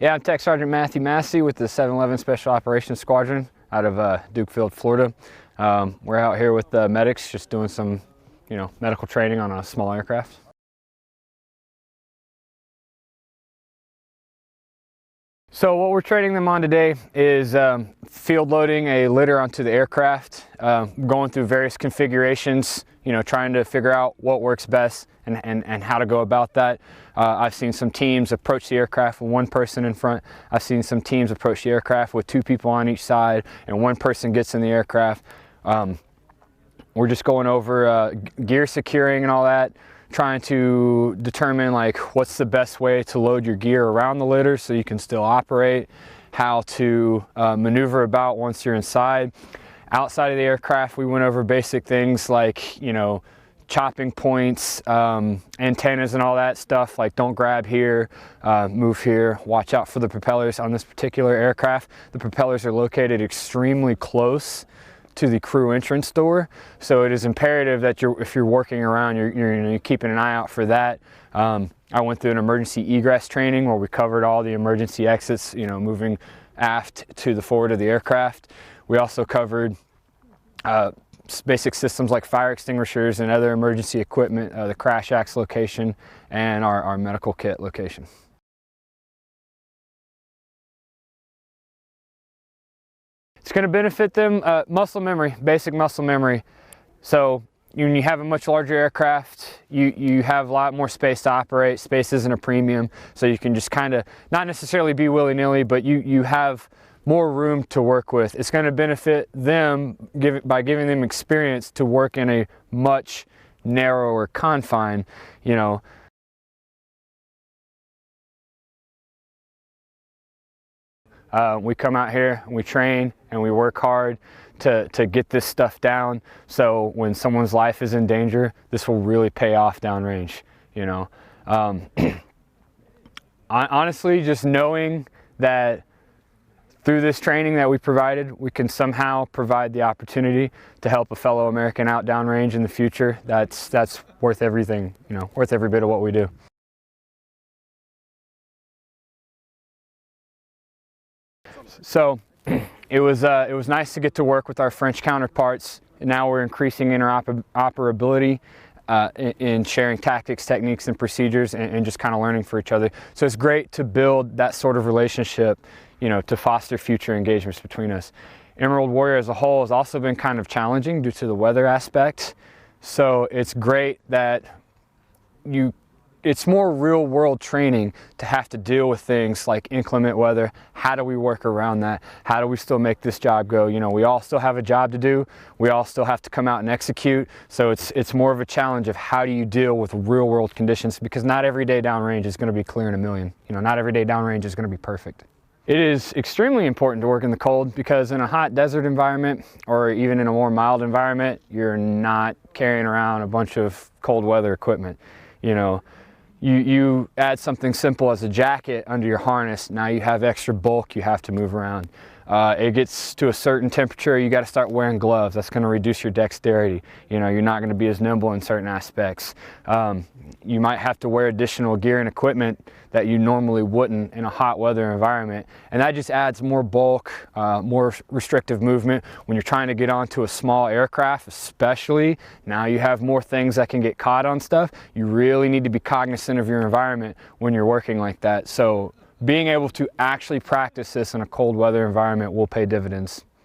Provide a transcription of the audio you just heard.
Yeah, I'm Tech Sergeant Matthew Massey with the 711 Special Operations Squadron out of Duke Field, Florida. We're out here with the medics just doing some, medical training on a small aircraft. So what we're training them on today is field loading a litter onto the aircraft, going through various configurations, trying to figure out what works best and how to go about that. I've seen some teams approach the aircraft with one person in front. I've seen some teams approach the aircraft with two people on each side and one person gets in the aircraft. We're just going over gear securing and all that, trying to determine what's the best way to load your gear around the litter so you can still operate, how to maneuver about once you're inside. Outside of the aircraft, we went over basic things like, chopping points, antennas and all that stuff, like don't grab here, move here, watch out for the propellers. On this particular aircraft, the propellers are located extremely close to the crew entrance door, so it is imperative that if you're working around, you're keeping an eye out for that. I went through an emergency egress training where we covered all the emergency exits, moving aft to the forward of the aircraft. We also covered basic systems like fire extinguishers and other emergency equipment, the crash axe location, and our medical kit location. It's going to benefit them, muscle memory, basic muscle memory. So when you have a much larger aircraft, you have a lot more space to operate. Space isn't a premium, so you can just kind of not necessarily be willy-nilly, but you have more room to work with. It's going to benefit them by giving them experience to work in a much narrower confine, We come out here, we train, and we work hard to get this stuff down, so when someone's life is in danger, this will really pay off downrange, Honestly, just knowing that through this training that we provided, we can somehow provide the opportunity to help a fellow American out downrange in the future, that's worth everything, worth every bit of what we do. So it was nice to get to work with our French counterparts. Now we're increasing interoperability in sharing tactics, techniques, and procedures, and just kind of learning for each other. So it's great to build that sort of relationship, to foster future engagements between us. Emerald Warrior as a whole has also been kind of challenging due to the weather aspect. So it's great that it's more real world training to have to deal with things like inclement weather. How do we work around that? How do we still make this job go? We all still have a job to do. We all still have to come out and execute. So it's more of a challenge of how do you deal with real world conditions, because not every day downrange is going to be clearing a million. Not every day downrange is going to be perfect. It is extremely important to work in the cold, because in a hot desert environment, or even in a more mild environment, you're not carrying around a bunch of cold weather equipment. You add something simple as a jacket under your harness, now you have extra bulk you have to move around. It gets to a certain temperature, you got to start wearing gloves. That's going to reduce your dexterity. You're not going to be as nimble in certain aspects. You might have to wear additional gear and equipment that you normally wouldn't in a hot weather environment, and that just adds more bulk, more restrictive movement. When you're trying to get onto a small aircraft, especially, now you have more things that can get caught on stuff. You really need to be cognizant of your environment when you're working like that. So being able to actually practice this in a cold weather environment will pay dividends.